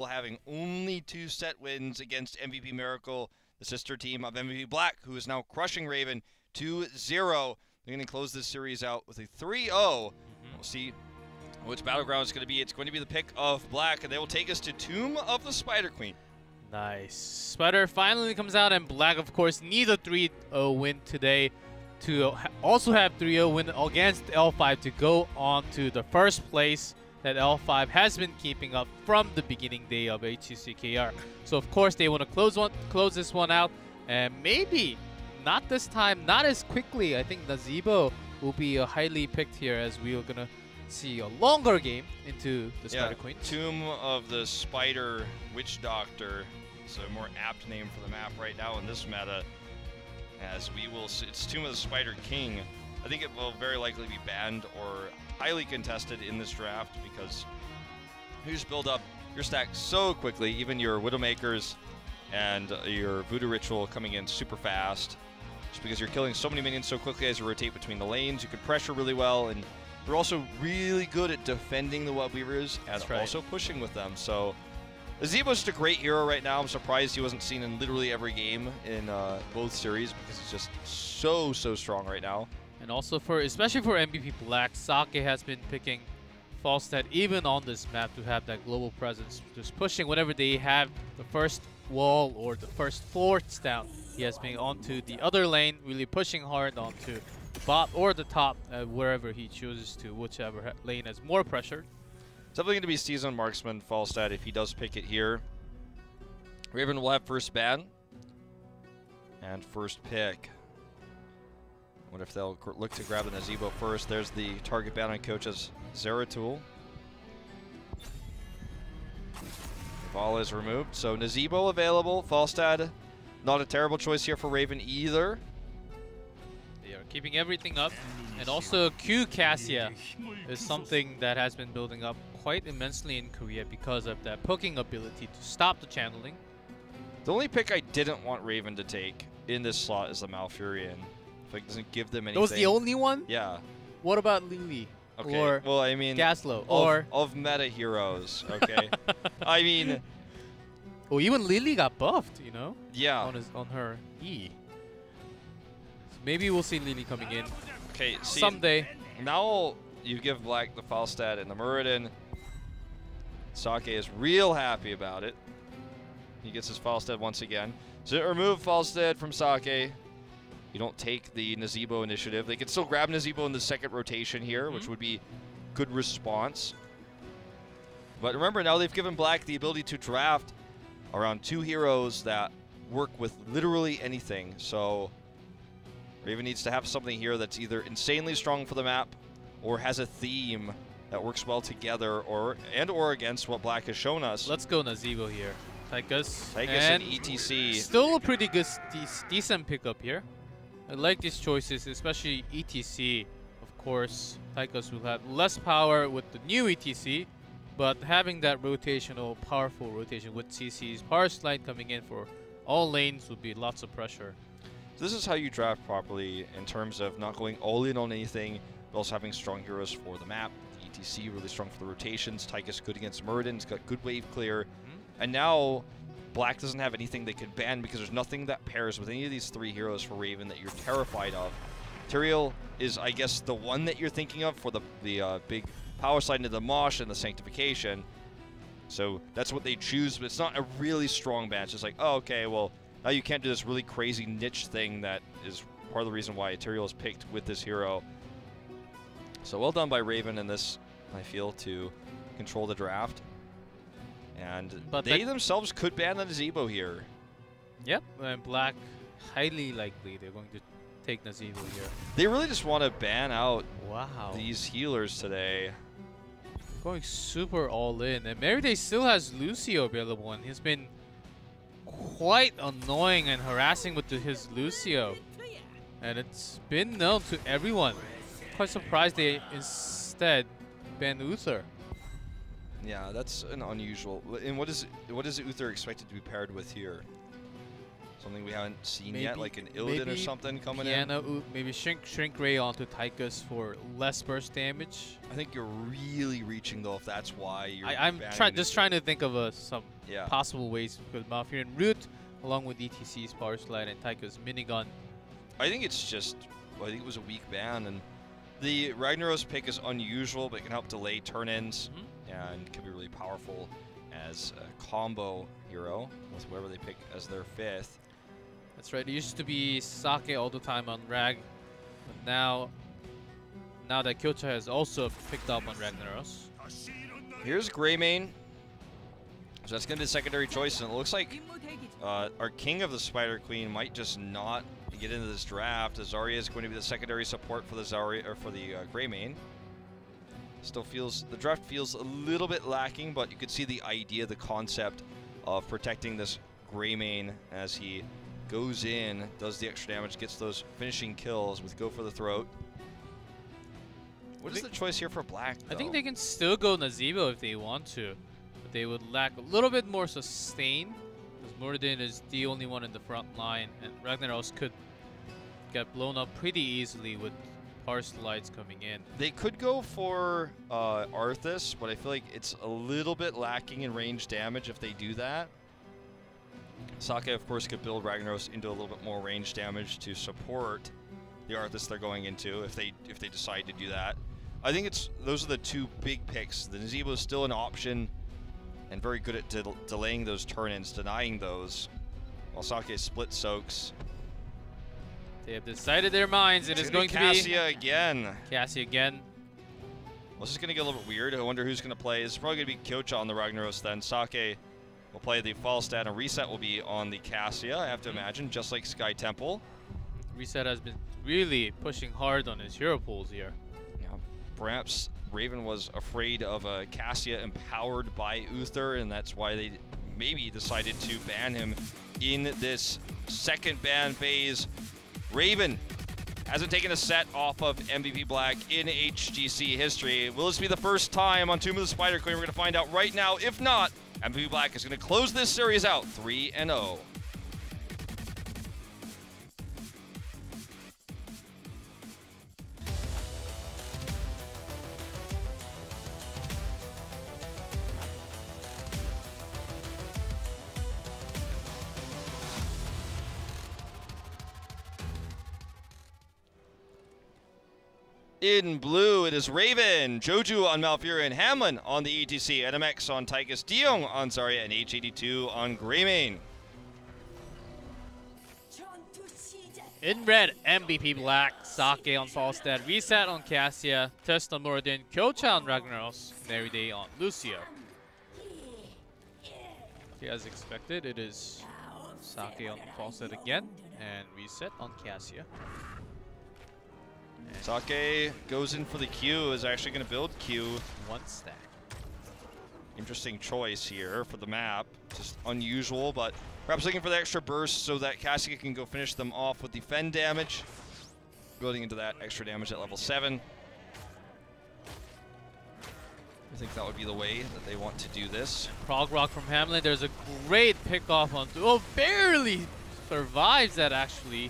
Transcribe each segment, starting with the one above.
having only 2 set wins against MVP Miracle, the sister team of MVP Black, who is now crushing Raven 2-0. They're going to close this series out with a 3-0. We'll see which battleground it's going to be. It's going to be the pick of Black, and they will take us to Tomb of the Spider Queen. Nice. Spider finally comes out, and Black, of course, needs a 3-0 win today to also have 3-0 win against L5 to go on to the first place that L5 has been keeping up from the beginning day of HGC KR. So of course they want to close this one out, and maybe not this time, not as quickly. I think Nazeebo will be highly picked here, as we are gonna see a longer game into the Spider Queen. Tomb of the Spider Witch Doctor. It's a more apt name for the map right now in this meta, as we will see. It's Tomb of the Spider King. I think it will very likely be banned or highly contested in this draft, because you just build up your stack so quickly, even your Widowmakers and your Voodoo Ritual coming in super fast, just because you're killing so many minions so quickly as you rotate between the lanes. You can pressure really well, and they're also really good at defending the Web Weavers and also pushing with them. So Nazeebo's just a great hero right now. I'm surprised he wasn't seen in literally every game in both series, because he's just so strong right now. And also especially for MVP Black, Sake has been picking Falstad even on this map to have that global presence, just pushing whenever they have the first wall or the first floors down. He has been onto the other lane, really pushing hard onto the bot or the top, wherever he chooses to, whichever lane has more pressure. It's definitely going to be Season Marksman Falstad if he does pick it here. Raven will have first ban and first pick. What if they'll look to grab the Nazeebo first? There's the target ban on Coach's Zeratul. The ball is removed, so Nazeebo available. Falstad, not a terrible choice here for Raven either. They are keeping everything up, and also Q Cassia is something that has been building up quite immensely in Korea because of that poking ability to stop the channeling. The only pick I didn't want Raven to take in this slot is the Malfurion. It doesn't give them anything. That was the only one? Yeah. What about Lily? Okay. Or well, I mean, Gaslow, or of meta heroes. Okay. I mean, well, even Lily got buffed, you know. Yeah. On her E. So maybe we'll see Lily coming in. Okay. See, someday. Now you give Black the Falstad and the Muradin. Sake is real happy about it. He gets his Falstad once again. So remove Falstad from Sake. You don't take the Nazeebo initiative. They can still grab Nazeebo in the second rotation here, which would be good response. But remember, now they've given Black the ability to draft around 2 heroes that work with literally anything. So Raven needs to have something here that's either insanely strong for the map or has a theme that works well together, or against what Black has shown us. Let's go Nazeebo here. Tychus and ETC. Still a pretty good, decent pickup here. I like these choices, especially ETC. Of course, Tychus will have less power with the new ETC, but having that rotational, powerful rotation with CC's power slide coming in for all lanes would be lots of pressure. This is how you draft properly, in terms of not going all in on anything, but also having strong heroes for the map. ETC really strong for the rotations. Tychus good against Muradin. He's got good wave clear. And now Black doesn't have anything they could ban, because there's nothing that pairs with any of these 3 heroes for Raven that you're terrified of. Tyrael is, I guess, the one that you're thinking of for the big power slide into the Mosh and the Sanctification. So that's what they choose, but it's not a really strong ban. It's just like, oh, okay, well, now you can't do this really crazy niche thing that is part of the reason why Tyrael is picked with this hero. So well done by Raven in this, I feel, to control the draft. And they themselves could ban the Nazeebo here. Yep, and Black, highly likely they're going to take Nazeebo here. They really just want to ban out these healers today. Going super all in. And Meriday still has Lucio available, and he's been quite annoying and harassing with his Lucio. And it's been known to everyone. Quite surprised they instead banned Uther. Yeah, that's an unusual. And what is Uther expected to be paired with here? Something we haven't seen yet, like an Illidan or something coming in. Maybe shrink ray onto Tychus for less burst damage. I think you're really reaching though if that's why you're. I'm just trying to think of some possible ways with Malfurion Root along with ETC's Power Slide and Tychus Minigun. I think it's just, I think it was a weak ban, and the Ragnaros pick is unusual, but it can help delay turn-ins, and can be really powerful as a combo hero with whoever they pick as their 5th. That's right. It used to be Sake all the time on Rag, but now that Kyocha has also picked up on Ragnaros. Here's Greymane. So that's going to be the secondary choice, and it looks like our King of the Spider Queen might just not get into this draft. Zarya is going to be the secondary support for the Greymane. Still feels, the draft feels a little bit lacking, but you could see the idea, the concept of protecting this Greymane as he goes in, does the extra damage, gets those finishing kills with Go for the Throat. What is the choice here for Black, though? I think they can still go Nazeebo if they want to, but they would lack a little bit more sustain, because Muradin is the only one in the front line, and Ragnaros could get blown up pretty easily with Power Slides coming in. They could go for Arthas, but I feel like it's a little bit lacking in range damage if they do that. Sake, of course, could build Ragnaros into a little bit more range damage to support the Arthas they're going into if they decide to do that. I think those are the two big picks. The Nazeebo is still an option and very good at delaying those turn-ins, denying those, while Sake split soaks. They have decided their minds. It is going to be Cassia again. Cassia again. Well, this is going to get a little bit weird. I wonder who's going to play. It's probably going to be Kyocha on the Ragnaros then. Sake will play the Falstad, and Reset will be on the Cassia, I have to imagine, just like Sky Temple. Reset has been really pushing hard on his hero pools here. Yeah, perhaps Raven was afraid of a Cassia empowered by Uther, and that's why they maybe decided to ban him in this second ban phase. Raven hasn't taken a set off of MVP Black in HGC history. Will this be the first time on Tomb of the Spider Queen? We're going to find out right now. If not, MVP Black is going to close this series out 3-0. In blue, it is Raven, Joju on Malfurion, Hamlin on the ETC, NMX on Tychus, Diong on Zarya, and H82 on Greymane. In red, MVP Black, Sake on Falstad, Reset on Cassia, Test on Muradin, Kyocha on Ragnaros, Merryday on Lucio. Okay, as expected, it is Sake on Falstad again, and Reset on Cassia. Sake goes in for the Q, is actually going to build Q. One stack. Interesting choice here for the map. Just unusual, but perhaps looking for the extra burst so that Cassia can go finish them off with the Fen damage. Building into that extra damage at level 7. I think that would be the way that they want to do this. Prog Rock from Hamlin. There's a great pickoff on... Oh, barely survives that, actually.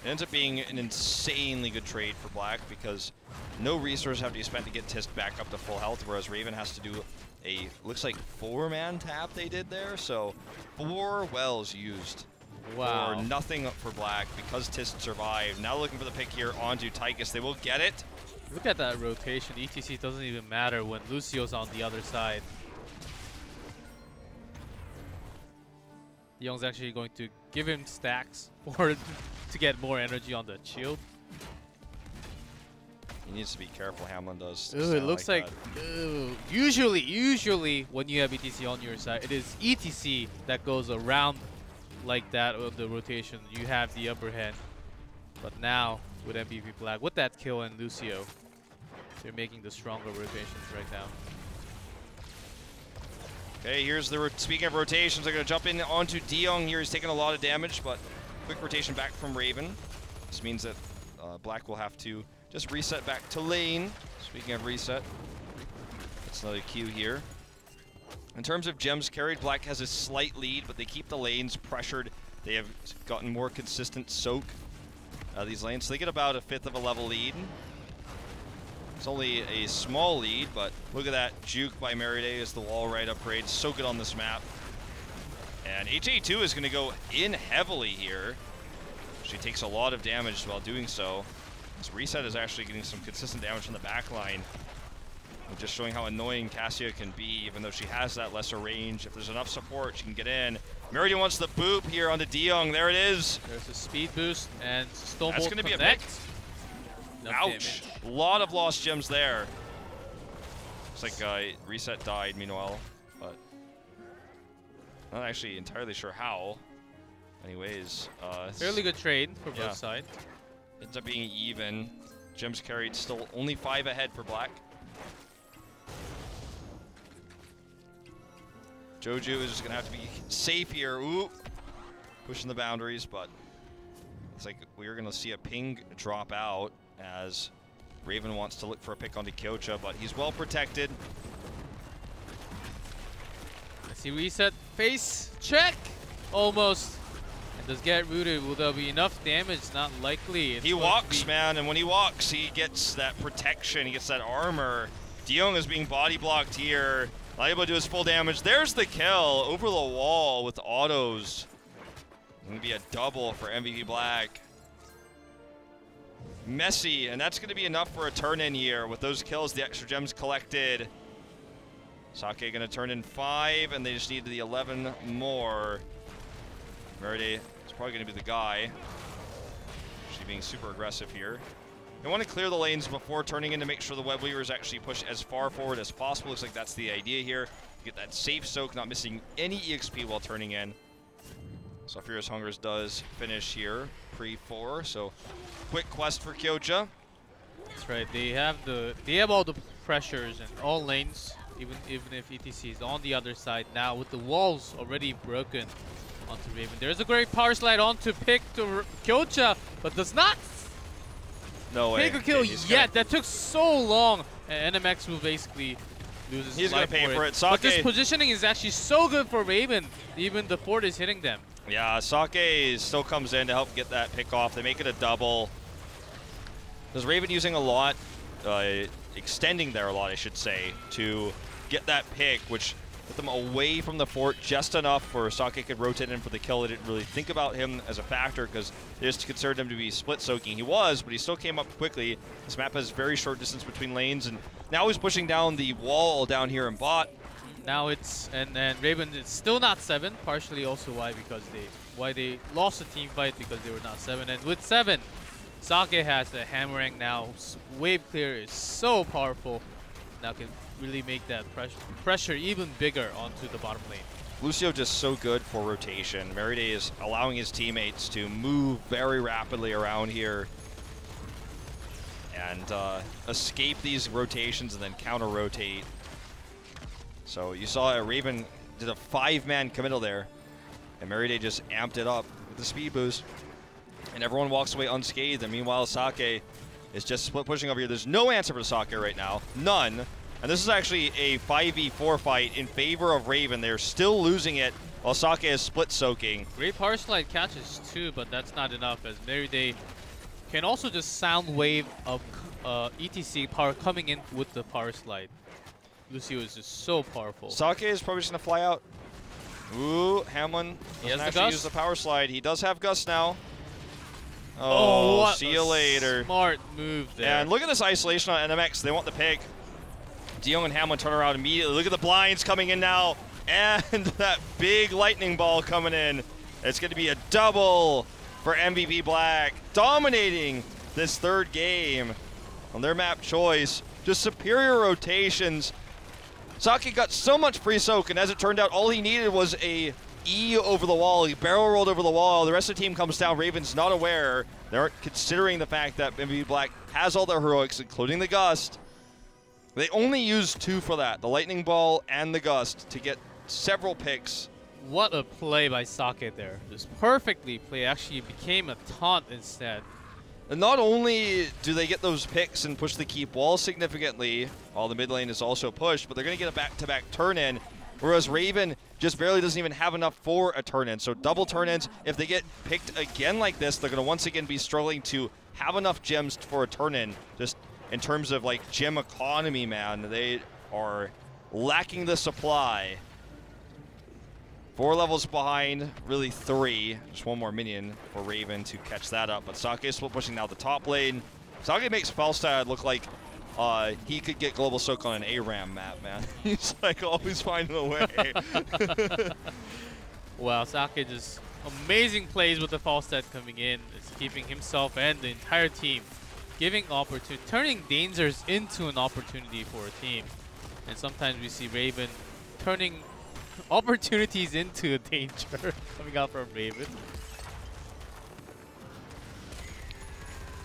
It ends up being an insanely good trade for Black because no resources have to be spent to get Tisk back up to full health, whereas Raven has to do a, looks like 4-man tap they did there, so 4 wells used. Wow. For nothing for Black because Tisk survived. Now looking for the pick here onto Tychus. They will get it. Look at that rotation. ETC doesn't even matter when Lucio's on the other side. Young's actually going to give him stacks to get more energy on the shield. He needs to be careful, Hamlin does. Ooh, it looks like usually when you have ETC on your side, it is ETC that goes around like that with the rotation. You have the upper hand. But now with MVP Black, with that kill and Lucio, they're making the stronger rotations right now. Okay, here's the, speaking of rotations, they're going to jump in onto Diong here. He's taking a lot of damage, but quick rotation back from Raven. This means that Black will have to just reset back to lane. Speaking of reset, that's another Q here. In terms of gems carried, Black has a slight lead, but they keep the lanes pressured. They have gotten more consistent soak these lanes, so they get about a 1/5 of a level lead. It's only a small lead, but look at that juke by Meriday as the wall right upgrade. So good on this map. And HA2 is going to go in heavily here. She takes a lot of damage while doing so. This Reset is actually getting some consistent damage from the back line. Just showing how annoying Cassia can be, even though she has that lesser range. If there's enough support, she can get in. Meridian wants the boop here onto Deyoung. There it is. There's a speed boost, and Stonebolt That's going to be a pick. Ouch. A lot of lost gems there. Looks like Reset died, meanwhile, but not actually entirely sure how. Anyways, fairly good trade for both sides. Ends up being even. Gems carried still only 5 ahead for Black. Joju is just going to have to be safe here. Ooh, pushing the boundaries, but it's like we're going to see a ping drop out as Raven wants to look for a pick onto Kyocha, but he's well protected. I see Reset face check, almost. And does get rooted. Will there be enough damage? Not likely. He walks, man, and when he walks, he gets that protection. He gets that armor. Deyoung is being body blocked here. Not able to do his full damage. There's the kill over the wall with autos. It's going to be a double for MVP Black. Messy, and that's going to be enough for a turn-in here with those kills, the extra gems collected. Sake going to turn in 5, and they just need the 11 more. Meriday is probably going to be the guy. Actually being super aggressive here. They want to clear the lanes before turning in to make sure the web weavers actually push as far forward as possible. Looks like that's the idea here. Get that safe soak, not missing any EXP while turning in. So Furious Hungers does finish here, pre-4. So quick quest for Kyocha. That's right. They have all the pressures in all lanes, even if ETC is on the other side now with the walls already broken onto Raven. There's a great power slide onto pick to Kyocha, but does not. No way. Take a kill yet. That took so long. And NMX will basically lose his life. He's going to pay for it. But this positioning is actually so good for Raven. Even the fort is hitting them. Yeah, Sake still comes in to help get that pick off. They make it a double. Because Raven using a lot, extending there a lot, I should say, to get that pick, which put them away from the fort just enough for Sake could rotate in for the kill. They didn't really think about him as a factor because they just considered him to be split soaking. He was, but he still came up quickly. This map has very short distance between lanes, and now he's pushing down the wall down here in bot. Now it's and Raven is still not 7. Partially also why they lost the team fight because they were not 7. And with 7, Sake has the hammering now. Wave clear is so powerful. Now can really make that pressure even bigger onto the bottom lane. Lucio just so good for rotation. Meriday is allowing his teammates to move very rapidly around here and escape these rotations and then counter-rotate. So you saw Raven did a 5-man committal there, and Meriday just amped it up with the speed boost. And everyone walks away unscathed, and meanwhile Sake is just split pushing over here. There's no answer for Sake right now, none. And this is actually a 5v4 fight in favor of Raven. They're still losing it while Sake is split soaking. Great power slide catches too, but that's not enough as Meriday can also just sound wave of ETC power coming in with the power slide. Lucio is just so powerful. Sake is probably just going to fly out. Ooh, Hamlin doesn't actually use the power slide. He does have Gust now. Oh, see you later. Smart move there. And look at this isolation on NMX. They want the pick. Deyoung and Hamlin turn around immediately. Look at the blinds coming in now. And that big lightning ball coming in. It's going to be a double for MVP Black. Dominating this third game on their map choice. Just superior rotations. Sake got so much free soak, and as it turned out, all he needed was a E over the wall. He barrel rolled over the wall. The rest of the team comes down. Raven's not aware. They aren't considering the fact that MVP Black has all their heroics, including the Gust. They only used 2 for that, the Lightning Ball and the Gust, to get several picks. What a play by Sake there. Just perfectly played. Actually became a taunt instead. And not only do they get those picks and push the keep wall significantly, while the mid lane is also pushed, but they're going to get a back-to-back turn-in. whereas Raven just barely doesn't even have enough for a turn-in. So double turn-ins, if they get picked again like this, they're going to once again be struggling to have enough gems for a turn-in. Just in terms of like gem economy, man, they are lacking the supply. 4 levels behind, really 3. Just one more minion for Raven to catch that up. But Sake is still pushing now the top lane. Sake makes Falstad look like he could get Global Soak on an ARAM map, man. He's like always finding a way. Wow, Sake just amazing plays with the Falstad coming in. It's keeping himself and the entire team giving opportunity, turning dangers into an opportunity for a team. And sometimes we see Raven turning opportunities into a danger coming out from Raven.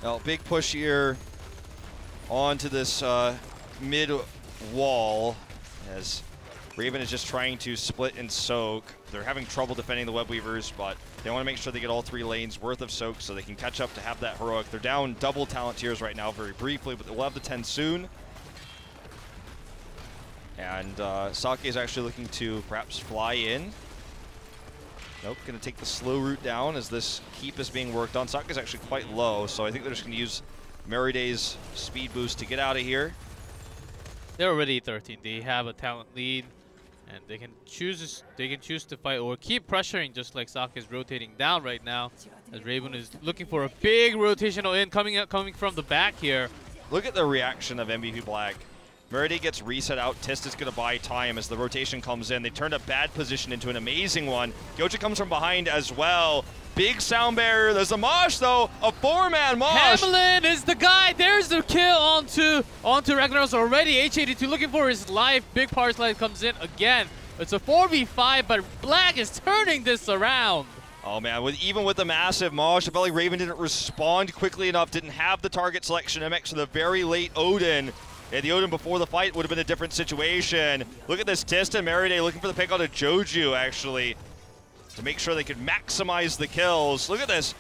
Well, big push here onto this mid wall as Raven is just trying to split and soak. They're having trouble defending the Web Weavers, but they want to make sure they get all 3 lanes worth of soak so they can catch up to have that heroic. They're down double talent tiers right now very briefly, but they'll have the 10 soon. And Sake is actually looking to perhaps fly in. Nope, going to take the slow route down as this keep is being worked on. Sake is actually quite low, so I think they're just going to use Meriday's speed boost to get out of here. They're already 13. They have a talent lead, and they can choose to fight or keep pressuring, just like Sake is rotating down right now. As Raven is looking for a big rotational in coming from the back here. Look at the reaction of MVP Black. Meriday gets reset out. Tist is going to buy time as the rotation comes in. They turned a bad position into an amazing one. Gyocha comes from behind as well. Big sound barrier. There's a Mosh, though. A 4-man Mosh. Hamlin is the guy. There's the kill onto Ragnaros already. H82 looking for his life. Big power slide comes in again. It's a 4v5, but Black is turning this around. Oh, man. Even with the massive Mosh, I felt like Raven didn't respond quickly enough. Didn't have the target selection MX to the very late Odin. Yeah, the Odin before the fight would have been a different situation. Look at this Tist and Meriday looking for the pick on a Joju, actually, to make sure they could maximize the kills. Look at this.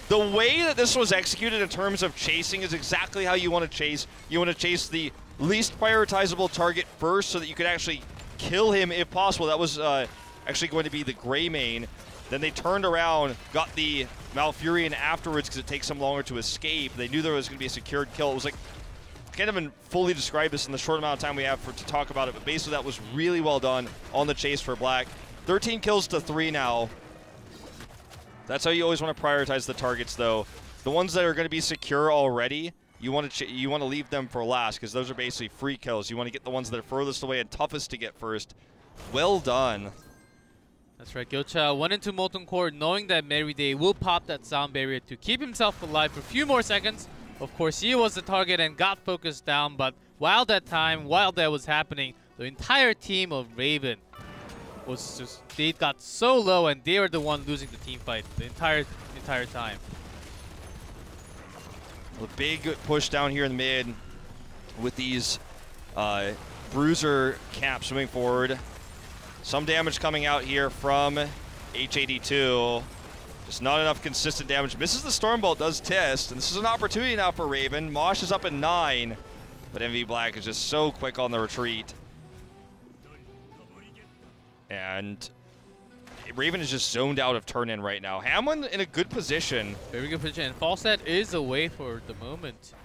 The way that this was executed in terms of chasing is exactly how you want to chase. You want to chase the least prioritizable target first so that you could actually kill him if possible. That was actually going to be the Gray main. Then they turned around, got the Malfurion afterwards because it takes them longer to escape. They knew there was going to be a secured kill. It was like, can't even fully describe this in the short amount of time we have to talk about it, but basically that was really well done on the chase for Black. 13 kills to 3 now. That's how you always want to prioritize the targets, though. The ones that are going to be secure already, you want to leave them for last because those are basically free kills. You want to get the ones that are furthest away and toughest to get first. Well done. That's right. Gyocha went into Molten Core knowing that Meriday will pop that sound barrier to keep himself alive for a few more seconds. Of course, he was the target and got focused down, but while that was happening, the entire team of Raven was just, they got so low and they were the one losing the team fight the entire time. A big push down here in the mid with these bruiser caps moving forward. Some damage coming out here from H82. Just not enough consistent damage. Misses the Stormbolt, does Test, and this is an opportunity now for Raven. Mosh is up at 9, but MV Black is just so quick on the retreat. And Raven is just zoned out of turn-in right now. Hamlin in a good position. Very good position, and Falstad is away for the moment.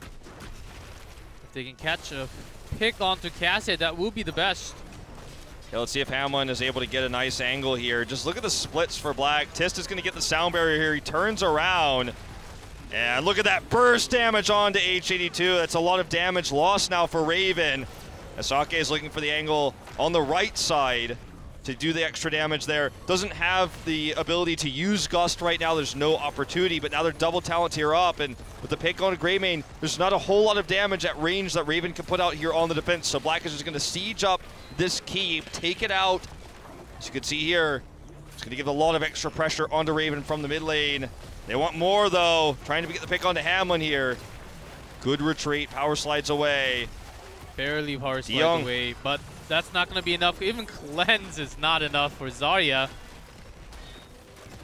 If they can catch a pick onto Cassia, that will be the best. Okay, let's see if Hamlin is able to get a nice angle here. Just look at the splits for Black. Tist is going to get the sound barrier here. He turns around. And look at that burst damage onto H82. That's a lot of damage lost now for Raven. Asake is looking for the angle on the right side to do the extra damage there. Doesn't have the ability to use Gust right now. There's no opportunity, but now they're double talent tier up, and with the pick on a Greymane, there's not a whole lot of damage at range that Raven can put out here on the defense, so Black is just gonna siege up this keep, take it out. As you can see here, it's gonna give a lot of extra pressure onto Raven from the mid lane. They want more though, trying to get the pick onto Hamlin here. Good retreat, power slides away. Barely power slides away, but that's not going to be enough. Even cleanse is not enough for Zarya.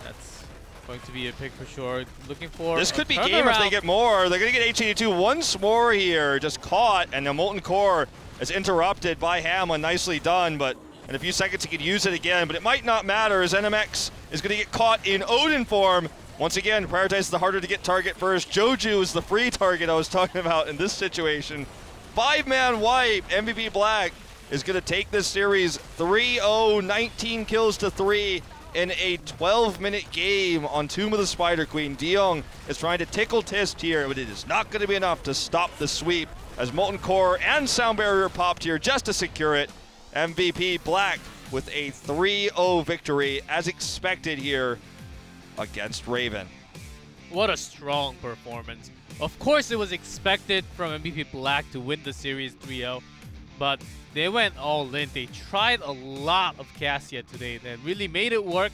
That's going to be a pick for sure. Looking for this could be game if they get more. They're going to get H82 once more here. Just caught, and the Molten Core is interrupted by Hamlin. Nicely done, but In a few seconds, he could use it again, but it might not matter as NMX is going to get caught in Odin form. Once again, prioritizes the harder to get target first. Joju is the free target I was talking about in this situation. 5-man wipe. MVP Black is going to take this series 3-0, 19 kills to 3 in a 12-minute game on Tomb of the Spider Queen. Deong is trying to tickle Tist here, but it is not going to be enough to stop the sweep as Molten Core and Sound Barrier popped here just to secure it. MVP Black with a 3-0 victory as expected here against Raven. What a strong performance. Of course, it was expected from MVP Black to win the series 3-0, but they went all in. They tried a lot of Cassia today that really made it work,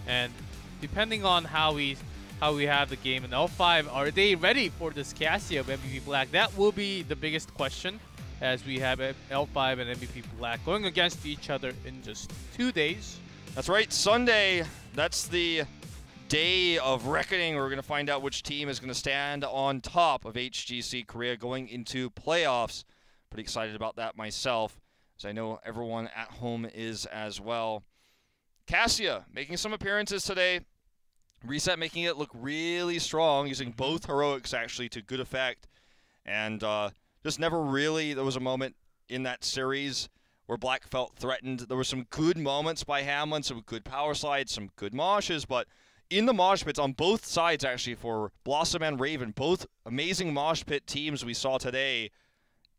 and depending on how we have the game in L5, are they ready for this Cassia of MVP Black? That will be the biggest question, as we have L5 and MVP Black going against each other in just 2 days. That's right, Sunday. That's the day of reckoning. We're going to find out which team is going to stand on top of HGC Korea going into playoffs. Pretty excited about that myself, as I know everyone at home is as well. Cassia making some appearances today. Reset making it look really strong, using both heroics actually to good effect. And just never really, there was a moment in that series where Black felt threatened. There were some good moments by Hamlin, some good power slides, some good moshes, but in the mosh pits on both sides actually for Blossom and Raven, both amazing mosh pit teams we saw today,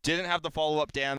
didn't have the follow-up damage.